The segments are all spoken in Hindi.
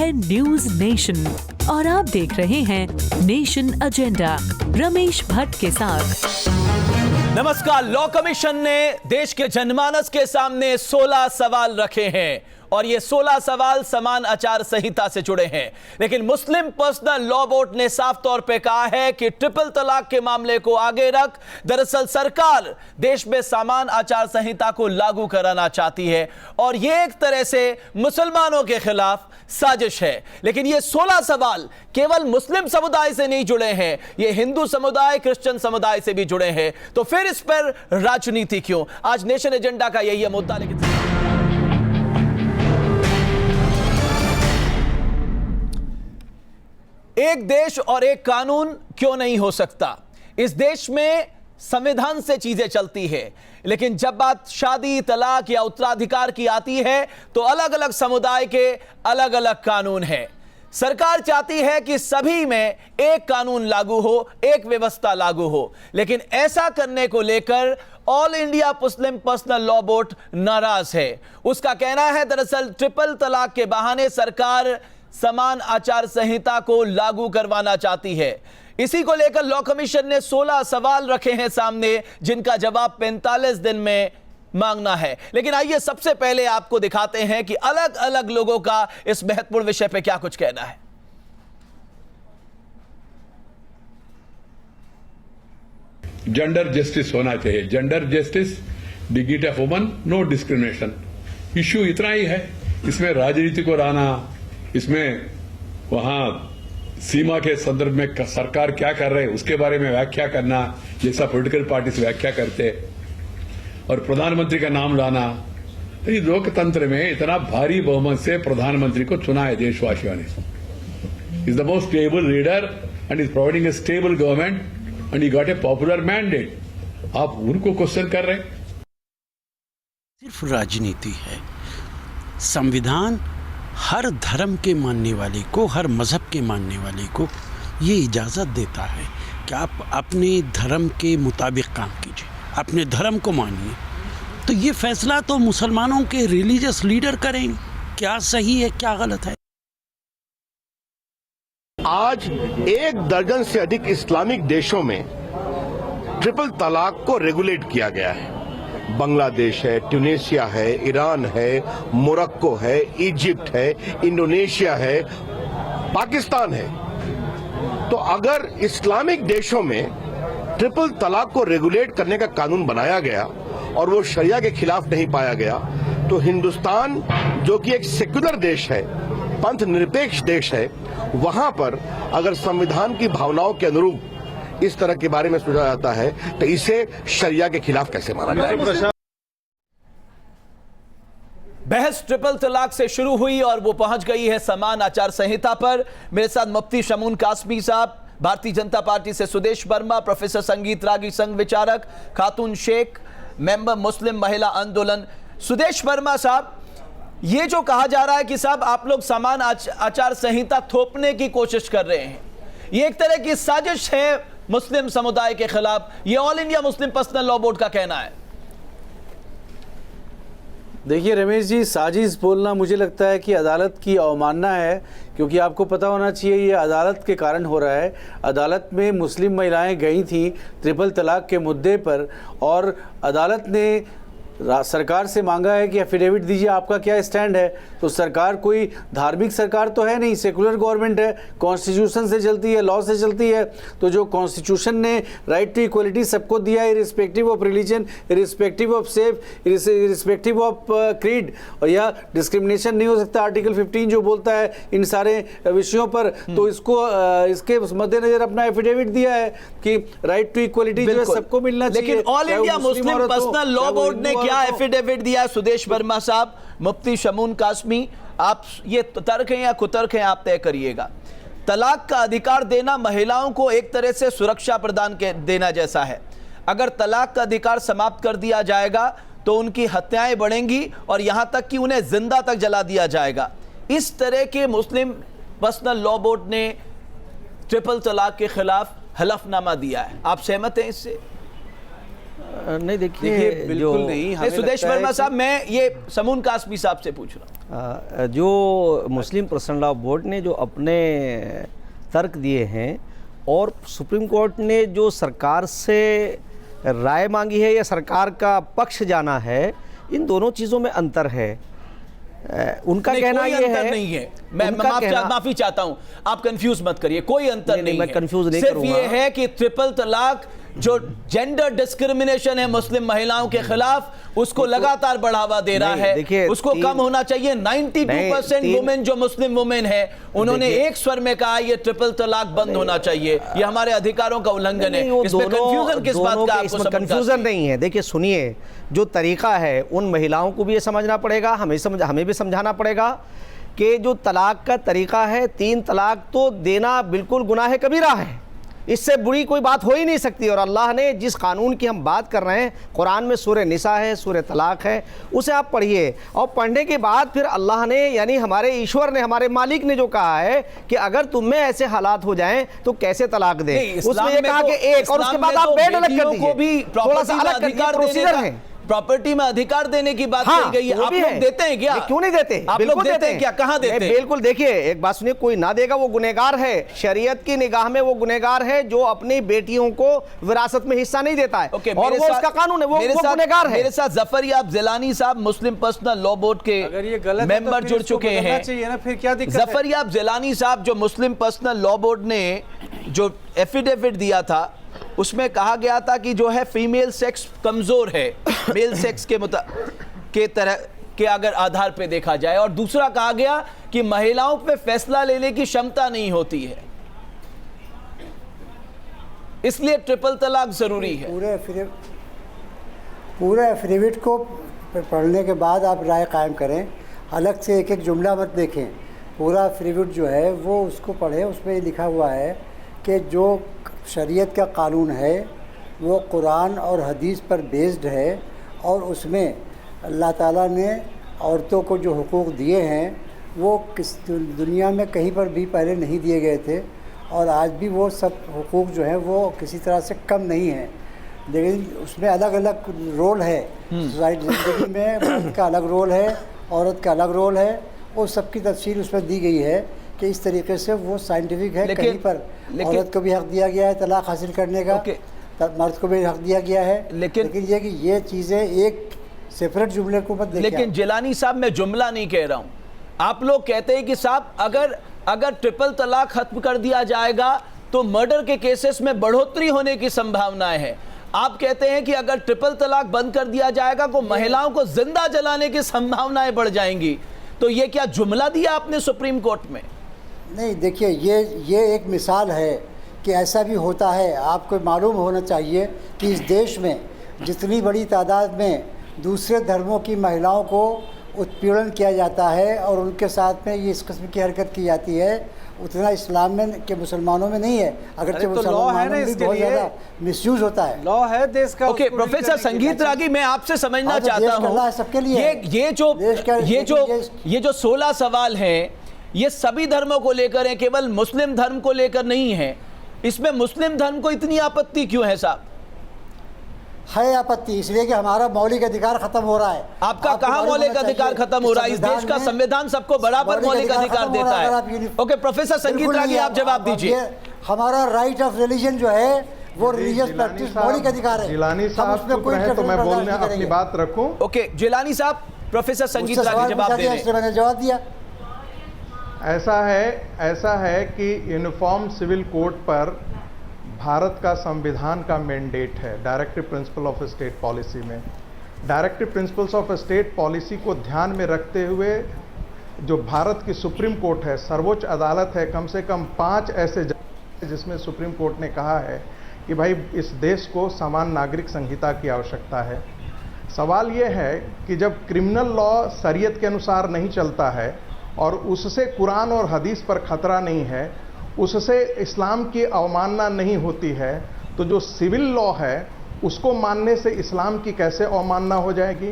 है न्यूज नेशन और आप देख रहे हैं नेशन एजेंडा रमेश भट्ट के साथ। नमस्कार। लॉ कमीशन ने देश के जनमानस के सामने 16 सवाल रखे हैं और ये 16 सवाल समान आचार संहिता से जुड़े हैं, लेकिन मुस्लिम पर्सनल लॉ बोर्ड ने साफ तौर पे कहा है कि ट्रिपल तलाक के मामले को आगे रख दरअसल सरकार देश में समान आचार संहिता को लागू कराना चाहती है और ये एक तरह से मुसलमानों के खिलाफ साजिश है। लेकिन ये 16 सवाल केवल मुस्लिम समुदाय से नहीं जुड़े हैं, ये हिंदू समुदाय, क्रिश्चियन समुदाय से भी जुड़े हैं। तो फिर इस पर राजनीति क्यों? आज नेशन एजेंडा का यही है मुद्दा। लेकिन एक देश और एक कानून क्यों नहीं हो सकता? इस देश में संविधान से चीजें चलती है, लेकिन जब बात शादी, तलाक या उत्तराधिकार की आती है तो अलग अलग समुदाय के अलग अलग कानून हैं। सरकार चाहती है कि सभी में एक कानून लागू हो, एक व्यवस्था लागू हो, लेकिन ऐसा करने को लेकर all India Muslim personal law board नाराज है। उसका कहना है दरअसल ट्रिपल तलाक के बहाने सरकार समान आचार संहिता को लागू करवाना चाहती है। इसी को लेकर लॉ कमीशन ने 16 सवाल रखे हैं सामने, जिनका जवाब 45 दिन में मांगना है। लेकिन आइए सबसे पहले आपको दिखाते हैं कि अलग अलग लोगों का इस महत्वपूर्ण विषय पे क्या कुछ कहना है। जेंडर जस्टिस होना चाहिए। Gender justice, dignity of woman, no discrimination. Issue इतना ही है, इसमें राजनीति को लाना, इसमें वहां सीमा के संदर्भ में सरकार क्या कर रहे है उसके बारे में व्याख्या करना, जैसा पॉलिटिकल पार्टी से व्याख्या करते, और प्रधानमंत्री का नाम लाना। तो ये लोकतंत्र में इतना भारी बहुमत से प्रधानमंत्री को चुना है देशवासियों ने। Is the most stable leader and is providing A stable government and he got a popular mandate. आप उनको क्वेश्चन कर रहे हैं? सिर्फ राजनीति है। संविधान हर धर्म के मानने वाले को, हर मजहब के मानने वाले को ये इजाज़त देता है कि आप अपने धर्म के मुताबिक काम कीजिए, अपने धर्म को मानिए। तो ये फैसला तो मुसलमानों के रिलीजियस लीडर करेंगे, क्या सही है क्या गलत है। आज 1 दर्जन से अधिक इस्लामिक देशों में ट्रिपल तलाक को रेगुलेट किया गया है। बांग्लादेश है, ट्यूनीशिया है, ईरान है, मोरक्को है, इजिप्ट है, इंडोनेशिया है, पाकिस्तान है। तो अगर इस्लामिक देशों में ट्रिपल तलाक को रेगुलेट करने का कानून बनाया गया और वो शरिया के खिलाफ नहीं पाया गया, तो हिंदुस्तान जो कि एक सेक्युलर देश है, पंथ निरपेक्ष देश है, वहां पर अगर संविधान की भावनाओं के अनुरूप इस तरह के बारे में सोचा जाता है तो इसे शरिया के खिलाफ कैसे माना जाए? बहस ट्रिपल तलाक से शुरू हुई और वो पहुंच गई है समान आचार संहिता पर। मेरे साथ मुफ्ती शमून कासमी साहब, भारतीय जनता पार्टी से सुदेश वर्मा, प्रोफेसर संगीत रागी, संघ विचारक, खातून शेख, मेंबर मुस्लिम महिला आंदोलन। सुदेश वर्मा साहब, ये जो कहा जा रहा है कि साहब आप लोग समान आचार संहिता थोपने की कोशिश कर रहे हैं, ये एक तरह की साजिश है मुस्लिम समुदाय के खिलाफ, ये all India Muslim personal law board का कहना है। देखिए रमेश जी, साजिश बोलना मुझे लगता है कि अदालत की अवमानना है, क्योंकि आपको पता होना चाहिए ये अदालत के कारण हो रहा है। अदालत में मुस्लिम महिलाएं गई थी ट्रिपल तलाक के मुद्दे पर और अदालत ने सरकार से मांगा है कि एफिडेविट दीजिए, आपका क्या स्टैंड है। तो सरकार कोई धार्मिक सरकार तो है नहीं, सेकुलर गवर्नमेंट है, कॉन्स्टिट्यूशन से चलती है, लॉ से चलती है। तो जो कॉन्स्टिट्यूशन ने राइट टू इक्वलिटी सबको दिया है, irrespective of religion, irrespective of safe, irrespective of creed, और यह डिस्क्रिमिनेशन नहीं हो सकता। आर्टिकल 15 जो बोलता है इन सारे विषयों पर, तो इसको इसके मद्देनजर अपना एफिडेविट दिया है कि राइट टू इक्वलिटी जो है सबको मिलना चाहिए। लेकिन all India Muslim personal law board ने क्या एफिडेविट दिया? सुदेश वर्मा साहब, मुफ्ती शमून कासमी, आप ये तर्क हैं या कुतर्क हैं, आप तय करिएगा। तलाक का अधिकार देना महिलाओं को एक तरह से सुरक्षा प्रदान देना जैसा है। अगर तलाक का अधिकार समाप्त कर दिया जाएगा तो उनकी हत्याएं बढ़ेंगी और यहां तक कि उन्हें जिंदा तक जला दिया जाएगा। इस तरह के मुस्लिम पर्सनल लॉ बोर्ड ने ट्रिपल तलाक के खिलाफ हलफनामा दिया है, आप सहमत हैं इससे? नहीं देखिए देखिए बिल्कुल जो नहीं, हमें सुदेश लगता है वर्मा कि- साहब, मैं ये समून कासमी साहब से पूछ रहा हूँ। जो मुस्लिम पर्सनल लॉ बोर्ड ने जो अपने तर्क दिए हैं और सुप्रीम कोर्ट ने जो सरकार से राय मांगी है या सरकार का पक्ष जाना है, इन दोनों चीज़ों में अंतर है। उनका नहीं, कहना कोई ये अंतर है, नहीं है। मैं उनका कहना- माफी चाहता हूं, आप कंफ्यूज मत करिए, कोई अंतर नहीं, नहीं मैं है। कंफ्यूज नहीं सिर्फ करूंगा। ये है कि ट्रिपल तलाक जो जेंडर डिस्क्रिमिनेशन है मुस्लिम महिलाओं के खिलाफ, उसको लगातार बढ़ावा दे रहा नहीं, है। देखिए, उसको कम होना चाहिए। 92% वुमेन जो मुस्लिम वुमेन है, उन्होंने एक स्वर में कहा ये ट्रिपल तलाक बंद होना चाहिए, ये हमारे अधिकारों का उल्लंघन है। इसमें कंफ्यूजन किस बात का? आपको कंफ्यूजन नहीं है। देखिए सुनिए, जो तरीका है उन महिलाओं को भी ये समझना पड़ेगा, हमें भी समझाना पड़ेगा कि जो तलाक का तरीका है, 3 तलाक तो देना बिल्कुल गुनाह कबीरा है, इससे बुरी कोई बात हो ही नहीं सकती। और अल्लाह ने जिस कानून की हम बात कर रहे हैं, कुरान में सूरह निसा है, सूरह तलाक है, उसे आप पढ़िए। और पढ़ने के बाद फिर अल्लाह ने, यानी हमारे ईश्वर ने, हमारे मालिक ने जो कहा है कि अगर तुम में ऐसे हालात हो जाएं तो कैसे तलाक दें, उसमें ये कहा कि एक, और उसके बाद आप बेड अलग कर दीजिए, थोड़ा सा अलग कर दीजिए, प्रोसीजर है। प्रॉपर्टी में अधिकार देने की बात हाँ, कही गई है। वो आप भी लोग है। देते हैं क्या? क्यों नहीं देते? आप बिल्कुल लोग देते हैं क्या? कहाँ देते हैं? बिल्कुल। देखिए एक बात सुनिए, कोई ना देगा वो गुनहगार है। शरीयत की निगाह में वो गुनहगार है जो अपनी बेटियों को विरासत में हिस्सा नहीं देता है, और वो उसका कानून है, वो गुनहगार है। मेरे साथ जफरयाब जिलानी साहब, मुस्लिम पर्सनल लॉ बोर्ड के अगर ये गलत है तो मेंबर फिर जुड़ इसको चुके बदलना हैं। चाहिए ना, फिर क्या दिक्कत है? जफरयाब जिलानी साहब, जो मुस्लिम पर्सनल लॉ बोर्ड ने जो एफिडेविट दिया था, उसमें कहा गया था कि जो है फीमेल सेक्स कमजोर है मेल सेक्स के तरह के अगर आधार पे देखा जाए, और दूसरा कहा गया कि महिलाओं पे फैसला लेने की क्षमता नहीं होती है, इसलिए ट्रिपल तलाक जरूरी है। पूरे एफिडेविट को पढ़ने के बाद आप राय कायम करें, अलग से एक एक जुमला मत देखें। पूरा एफिडेविट जो है वो उसको पढ़ें, उसमें लिखा हुआ है कि जो शरीयत का कानून है वो कुरान और हदीस पर बेस्ड है, और उसमें अल्लाह ताला ने औरतों को जो हुकूक दिए हैं वो किस दुनिया में कहीं पर भी पहले नहीं दिए गए थे, और आज भी वो सब हुकूक जो हैं वो किसी तरह से कम नहीं हैं। लेकिन उसमें अलग अलग रोल है, सोसाइटी ज़िंदगी में मर्द का अलग रोल है, औरत का अलग रोल है, वो सबकी तफसील उसमें दी गई है कि इस तरीके से वो साइंटिफिक है। कहीं पर औरत को भी हक दिया गया है तलाक हासिल करने का, मर्द को भी हक दिया गया है, लेकिन ये कि ये चीज़ें एक सेपरेट जुमले को मत देखिए। लेकिन जिलानी साहब, मैं जुमला नहीं कह रहा हूं। आप लोग कहते हैं कि साहब अगर ट्रिपल तलाक खत्म कर दिया जाएगा तो मर्डर के केसेस में बढ़ोतरी होने की संभावनाएं हैं। आप कहते हैं कि अगर ट्रिपल तलाक बंद कर दिया जाएगा तो महिलाओं को जिंदा जलाने की संभावनाएं बढ़ जाएंगी। तो ये क्या जुमला दिया आपने सुप्रीम कोर्ट में? नहीं, देखिए ये एक मिसाल है कि ऐसा भी होता है। आपको मालूम होना चाहिए कि इस देश में जितनी बड़ी तादाद में दूसरे धर्मों की महिलाओं को उत्पीड़न किया जाता है और उनके साथ में ये इस किस्म की हरकत की जाती है, उतना इस्लाम में के मुसलमानों में नहीं है। अगर मुसलमानों में भी बहुत ज़्यादा मिसयूज होता है। लॉ है देश का। ओके, प्रोफेसर संगीत रागी, मैं आपसे समझना चाहता हूँ, सबके लिए ये जो 16 सवाल हैं ये सभी धर्मों को लेकर है, केवल मुस्लिम धर्म को लेकर नहीं है। इसमें मुस्लिम धर्म को इतनी आपत्ति क्यों है साहब? है आपत्ति इसलिए कि हमारा मौलिक अधिकार खत्म हो रहा है। आपका कहाँ मौलिक अधिकार खत्म हो रहा है? इस देश का संविधान सबको बराबर मौलिक अधिकार देता है। ओके प्रोफेसर संगीत रागी, आप जवाब दीजिए। हमारा राइट ऑफ रिलीजन जो है वो रिलीजियस प्रैक्टिस मौलिक अधिकार है। जिलानी साहब चुप रहे तो मैं बोलने अपनी बात रखूं। ओके जिलानी साहब, प्रोफेसर संगीत रागी जवाब दे रहे हैं। मैंने जवाब दिया। ऐसा है कि यूनिफॉर्म सिविल कोड पर भारत का संविधान का मैंडेट है directive principle of state policy में। Directive principles of state policy को ध्यान में रखते हुए जो भारत की सुप्रीम कोर्ट है, सर्वोच्च अदालत है, कम से कम 5 ऐसे जिसमें सुप्रीम कोर्ट ने कहा है कि भाई इस देश को समान नागरिक संहिता की आवश्यकता है। सवाल यह है कि जब क्रिमिनल लॉ शरीयत के अनुसार नहीं चलता है और उससे कुरान और हदीस पर खतरा नहीं है, उससे इस्लाम की अवमानना नहीं होती है, तो जो सिविल लॉ है उसको मानने से इस्लाम की कैसे अवमानना हो जाएगी?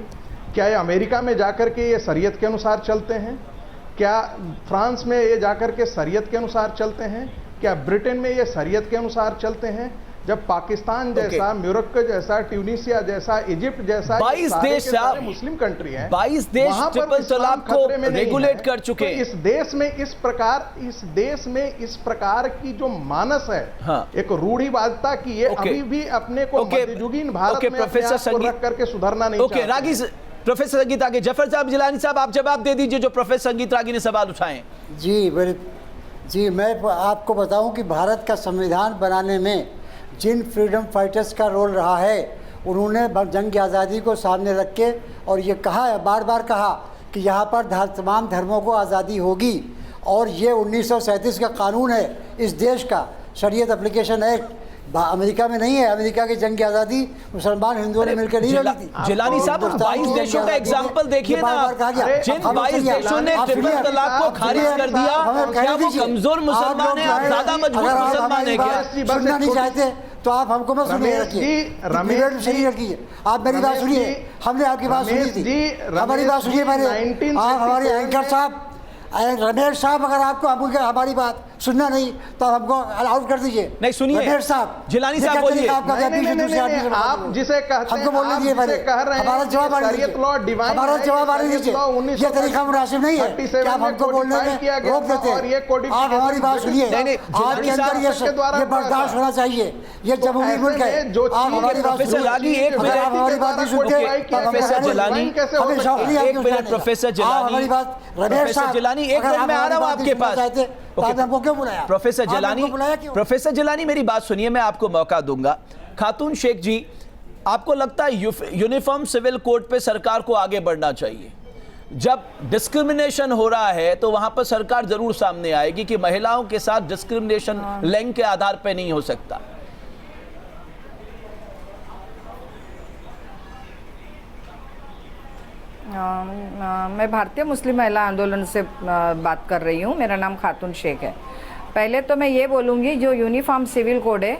क्या ये अमेरिका में जाकर के ये शरीयत के अनुसार चलते हैं? क्या फ्रांस में ये जाकर के शरीयत के अनुसार चलते हैं? क्या ब्रिटेन में ये शरीयत के अनुसार चलते हैं? जब पाकिस्तान जैसा, मोरक्को जैसा, ट्यूनीशिया जैसा, इजिप्ट जैसा 22 देश साहब मुस्लिम कंट्री हैं, 22 देश ट्रिपल तलाक को रेगुलेट कर चुके हैं। इस देश में इस प्रकार की जो मानस है, एक रूढ़िवादिता की, ये अभी भी अपने को मध्ययुगीन भारत में प्रोफेसर रख करके सुधरना नहीं चाहते। रागी प्रोफेसर संगीत आगे, जफर साहब जिलानी साहब आप जवाब दे दीजिए जो प्रोफेसर संगीत रागी ने सवाल उठाए। जी मैं आपको बताऊं कि भारत का संविधान बनाने में जिन फ्रीडम फाइटर्स का रोल रहा है, उन्होंने जंग आज़ादी को सामने रख के और ये कहा है, बार बार कहा कि यहाँ पर तमाम धर्मों को आज़ादी होगी, और ये 1937 का कानून है इस देश का, शरीयत एप्लीकेशन एक्ट, अमेरिका में नहीं है। अमेरिका की जंग की आज़ादी मुसलमान हिंदुओं ने मिलकर नहीं लड़ी थी। जिलानी साहब 22 देशों का एग्जाम्पल देखिए ना, जिन 22 देशों ने ट्रिपल तलाक को खारिज कर दिया, क्या वो कमजोर मुसलमान है, आप ज्यादा मजबूत मुसलमान है क्या? सुनना नहीं चाहते तो आप हमको मत सुनिए, सही रखिए। आप मेरी बात सुनिए, हमने आपकी बात सुनी थी, हमारी बात सुनिए पहले। आप हमारे एंकर साहब, रमेश साहब, अगर आपको हमारी बात सुनना नहीं तो आप हमको अलाउड कर दीजिए। नहीं सुनिए रमेश साहब, जिलानी साहब बोलिए। आप जिसे हमको बोलने दीजिए पहले, हमारा जवाब आने दीजिए, हमारा जवाब आने दीजिए। ये तरीका मुनासिब नहीं है कि आप हमको बोलने में रोक देते हैं। आप हमारी बात सुनिए, आपके अंदर ये बर्दाश्त होना चाहिए, ये जमहूरी मुल्क है। आप हमारी बात सुनिए, अगर आप हमारी बात नहीं सुनते हमें शौक नहीं है। प्रोफेसर जिलानी, हमारी बात रमेश साहब, जिलानी एक मिनट में आ रहा हूं आपके पास। हमको क्यों बुलाया? प्रोफेसर जिलानी मेरी बात सुनिए, मैं आपको मौका दूंगा। खातून शेख जी, आपको लगता है यूनिफॉर्म सिविल कोड पे सरकार को आगे बढ़ना चाहिए? जब डिस्क्रिमिनेशन हो रहा है तो वहां पर सरकार जरूर सामने आएगी कि महिलाओं के साथ डिस्क्रिमिनेशन लिंग के आधार पर नहीं हो सकता। मैं भारतीय मुस्लिम महिला आंदोलन से बात कर रही हूँ। मेरा नाम खातून शेख है। पहले तो मैं ये बोलूँगी, जो यूनिफॉर्म सिविल कोड है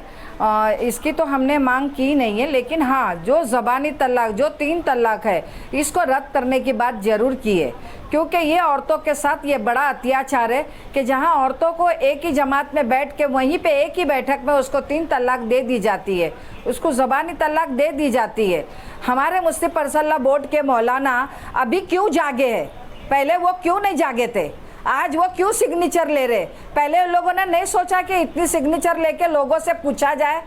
इसकी तो हमने मांग की नहीं है, लेकिन हाँ जो ज़बानी तलाक, जो 3 तलाक है, इसको रद्द करने की बात ज़रूर की है, क्योंकि ये औरतों के साथ ये बड़ा अत्याचार है कि जहाँ औरतों को एक ही जमात में बैठ के वहीं पे एक ही बैठक में उसको 3 तलाक दे दी जाती है, उसको ज़बानी तलाक दे दी जाती है। हमारे मुफ्ती परसल्ला बोर्ड के मौलाना अभी क्यों जागे हैं? पहले वो क्यों नहीं जागे थे? आज वो क्यों सिग्नेचर ले रहे? पहले लोगों ने नहीं सोचा कि इतनी सिग्नेचर लेके लोगों से पूछा जाए।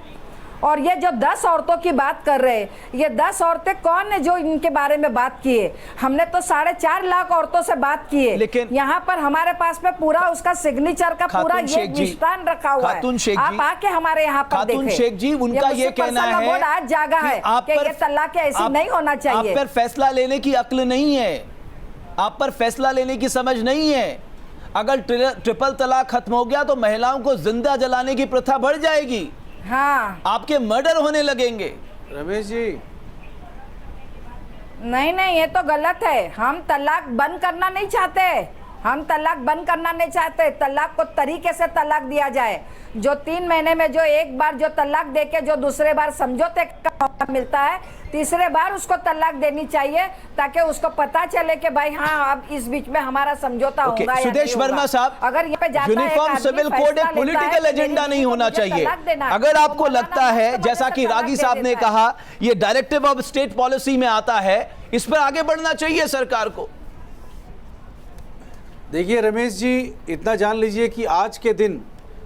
और ये जो 10 औरतों की बात कर रहे हैं, ये 10 औरतें कौन है जो इनके बारे में बात की है? हमने तो 4.5 लाख औरतों से बात की है, लेकिन यहाँ पर हमारे पास में पूरा उसका सिग्नेचर का पूरा ये निशान रखा हुआ है। आप आके हमारे यहाँ पर देखें। शेख जी, उनका ये कहना है आज जागा है कि ये तलाक ऐसी नहीं होना चाहिए। आप पर फैसला लेने की अक्ल नहीं है, आप पर फैसला लेने की समझ नहीं है। अगर ट्रिपल तलाक खत्म हो गया तो महिलाओं को जिंदा जलाने की प्रथा बढ़ जाएगी। हाँ, आपके मर्डर होने लगेंगे। रमेश जी, नहीं, ये तो गलत है। हम तलाक बंद करना नहीं चाहते, हम तलाक बंद करना नहीं चाहते। तलाक को तरीके से तलाक दिया जाए। जो 3 महीने में जो एक बार जो तलाक देके जो दूसरे बार समझौते का मौका मिलता है, तीसरे बार उसको तलाक देनी चाहिए, ताकि उसको पता चले कि भाई हाँ अब इस बीच में हमारा समझौता होगा या सुदेश वर्मा साहब, अगर ये पे जाता यूनिफॉर्म सिविल कोड एक पॉलिटिकल एजेंडा नहीं होना चाहिए। अगर आपको लगता है, जैसा कि रागी साहब ने कहा, ये डायरेक्टिव ऑफ स्टेट पॉलिसी में आता है, इस पर आगे बढ़ना चाहिए सरकार को। देखिए रमेश जी, इतना जान लीजिए कि आज के दिन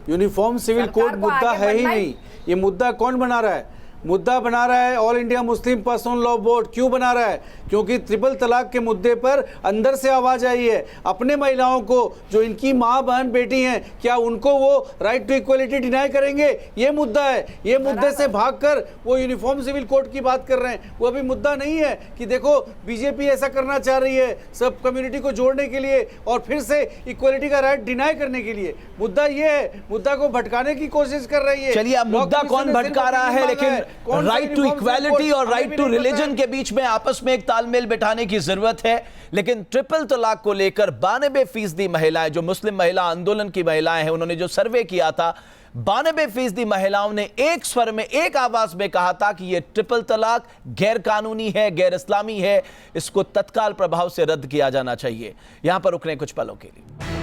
यूनिफॉर्म सिविल कोड मुद्दा है ही नहीं। ये मुद्दा कौन बना रहा है? मुद्दा बना रहा है all India Muslim personal law board. क्यों बना रहा है? क्योंकि ट्रिपल तलाक के मुद्दे पर अंदर से आवाज आई है। अपने महिलाओं को, जो इनकी माँ बहन बेटी हैं, क्या उनको वो राइट टू इक्वलिटी डिनाई करेंगे? ये मुद्दा है। ये मुद्दे से भागकर वो यूनिफॉर्म सिविल कोड की बात कर रहे हैं। वो अभी मुद्दा नहीं है कि देखो बीजेपी ऐसा करना चाह रही है सब कम्युनिटी को जोड़ने के लिए और फिर से इक्वलिटी का राइट डिनाई करने के लिए। मुद्दा ये है, मुद्दा को भटकाने की कोशिश कर रही है। चलिए, अब मुद्दा कौन भटका रहा है, लेकिन राइट टू इक्वालिटी और राइट टू रिलीजन के बीच में आपस में एक तालमेल बिठाने की जरूरत है। लेकिन ट्रिपल तलाक को लेकर 92% महिलाएं, जो मुस्लिम महिला आंदोलन की महिलाएं हैं, उन्होंने जो सर्वे किया था, 92% महिलाओं ने एक स्वर में, एक आवाज में कहा था कि यह ट्रिपल तलाक गैर कानूनी है, गैर इस्लामी है, इसको तत्काल प्रभाव से रद्द किया जाना चाहिए। यहां पर रुकने कुछ पलों के लिए।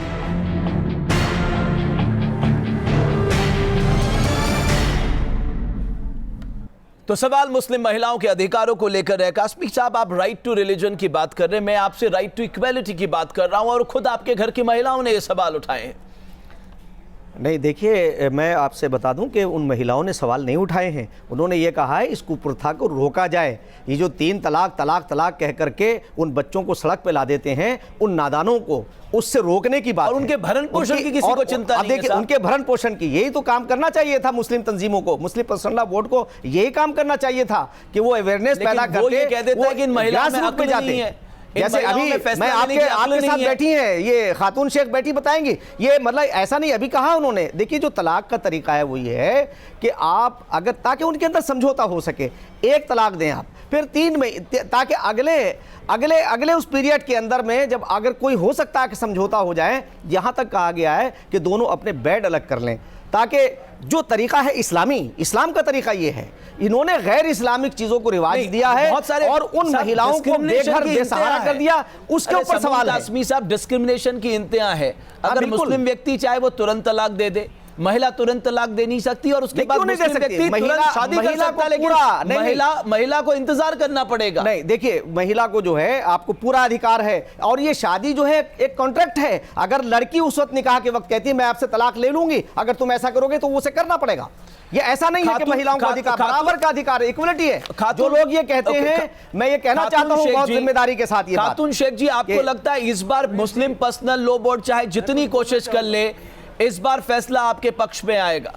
तो सवाल मुस्लिम महिलाओं के अधिकारों को लेकर है। कास्मी साहब, आप राइट टू रिलीजन की बात कर रहे हैं, मैं आपसे राइट टू इक्वालिटी की बात कर रहा हूं, और खुद आपके घर की महिलाओं ने ये सवाल उठाए हैं। नहीं, देखिए, मैं आपसे बता दूं कि उन महिलाओं ने सवाल नहीं उठाए हैं। उन्होंने ये कहा है इस कुप्रथा को रोका जाए। ये जो 3 तलाक तलाक तलाक कह करके उन बच्चों को सड़क पे ला देते हैं, उन नादानों को, उससे रोकने की बात और है। उनके भरण पोषण की किसी को चिंता नहीं है। देखिए, उनके भरण पोषण की यही तो काम करना चाहिए था मुस्लिम तंजीमों को, मुस्लिम पर्सनल लॉ बोर्ड को यही काम करना चाहिए था कि वो अवेयरनेस पैदा करके वो ये कह देता है कि इन महिलाओं में अक्ल नहीं है। जैसे अभी मैं आपके साथ बैठी हैं, ये खातून शेख बैठी बताएंगी, ये मतलब ऐसा नहीं अभी कहा उन्होंने। देखिए, जो तलाक का तरीका है वो ये है कि आप अगर, ताकि उनके अंदर समझौता हो सके, 1 तलाक दें आप, फिर 3 में, ताकि अगले उस पीरियड के अंदर में जब अगर कोई हो सकता है कि समझौता हो जाए, यहां तक कहा गया है कि दोनों अपने बेड अलग कर लें, ताकि जो तरीका है इस्लाम का तरीका ये है। इन्होंने गैर इस्लामिक चीजों को रिवाज दिया है और उन महिलाओं को बेघर बेसहारा कर दिया। उसके ऊपर सवाल है। कास्मी साहब, डिस्क्रिमिनेशन की इंतहा है। अगर मुस्लिम व्यक्ति चाहे वो तुरंत तलाक दे, महिला तुरंत तलाक दे नहीं सकती, और उसके बाद मुस्लिम व्यक्ति तुरंत शादी कर सकता है, लेकिन महिला को इंतजार करना पड़ेगा। नहीं, देखिए, महिला को जो है आपको पूरा अधिकार है, और ये शादी जो है एक कॉन्ट्रैक्ट है। अगर लड़की उस वक्त निकाह के वक्त कहती है मैं आपसे तलाक ले लूंगी, अगर तुम ऐसा करोगे तो उसे करना पड़ेगा। ये ऐसा नहीं है कि महिलाओं का अधिकार, बराबर का अधिकार है, इक्वलिटी है। जो लोग ये कहते हैं, मैं ये कहना चाहता हूं बहुत जिम्मेदारी के साथ, ये खातून शेख जी, आपको लगता है इस बार मुस्लिम पर्सनल लॉ बोर्ड चाहे जितनी कोशिश कर ले, इस बार फैसला आपके पक्ष में आएगा?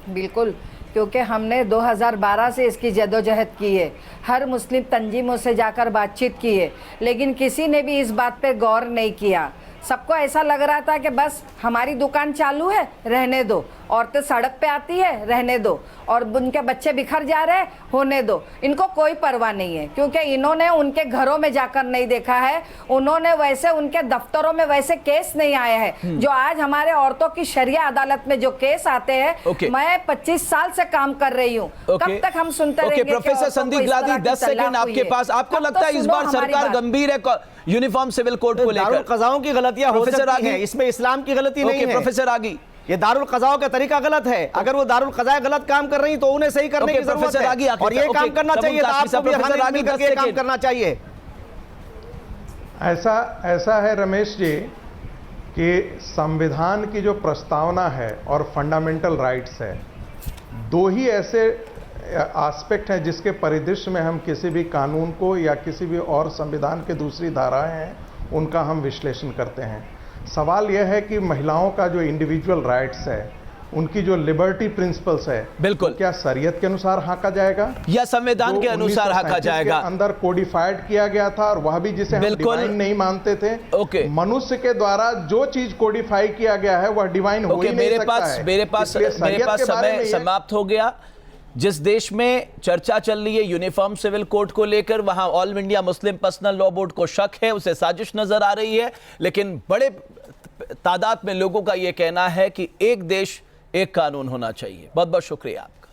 बिल्कुल, क्योंकि हमने 2012 से इसकी जदोजहद की है, हर मुस्लिम तंजीमों से जाकर बातचीत की है, लेकिन किसी ने भी इस बात पे गौर नहीं किया। सबको ऐसा लग रहा था कि बस हमारी दुकान चालू है, रहने दो, औरतें सड़क पे आती है, रहने दो, और उनके बच्चे बिखर जा रहे हैं, होने दो। इनको कोई परवाह नहीं है, क्योंकि इन्होंने उनके घरों में जाकर नहीं देखा है, उन्होंने वैसे उनके दफ्तरों में वैसे केस नहीं आए हैं जो आज हमारे औरतों की शरिया अदालत में जो केस आते हैं। मैं 25 साल से काम कर रही हूँ, कब तक हम सुनते रहेंगे? प्रोफेसर संदीप ग्लादी, 10 सेकंड आपके पास। आपको लगता है इस बार सरकार गंभीर है यूनिफॉर्म सिविल कोड को लेकर? दारुल क़ज़ाओं की गलतियां हो सकती हैं, इसमें इस्लाम की गलती नहीं है। प्रोफेसर आगी, ये दारुल क़ज़ाओं का तरीका गलत है। अगर वो दारुल क़ज़ा गलत काम कर रही तो उन्हें सही करने की जरूरत है, और ये काम करना चाहिए था। आपको भी हमारे मिलकर के काम करना चाहिए। ऐसा है रमेश जी कि संविधान की जो प्रस्तावना है और फंडामेंटल राइट्स है, 2 ही ऐसे एस्पेक्ट हैं जिसके परिदृश्य में हम किसी भी कानून को या किसी भी और संविधान के दूसरी धाराएं हैं उनका हम विश्लेषण करते हैं। सवाल यह है कि महिलाओं का जो इंडिविजुअल राइट्स है, उनकी जो लिबर्टी प्रिंसिपल्स है, बिल्कुल, क्या शरीयत के अनुसार हाका जाएगा या संविधान के अनुसार हाका जाएगा? अंदर कोडिफाइड किया गया था, और वह भी जिसे हम डिवाइन नहीं मानते थे। मनुष्य के द्वारा जो चीज कोडिफाई किया गया है वह डिवाइन हो ही नहीं सकता है। मेरे पास समय समाप्त हो गया। जिस देश में चर्चा चल रही है यूनिफॉर्म सिविल कोड को लेकर, वहां all India Muslim personal law board को शक है, उसे साजिश नजर आ रही है, लेकिन बड़े तादाद में लोगों का यह कहना है कि एक देश एक कानून होना चाहिए। बहुत बहुत शुक्रिया आपका।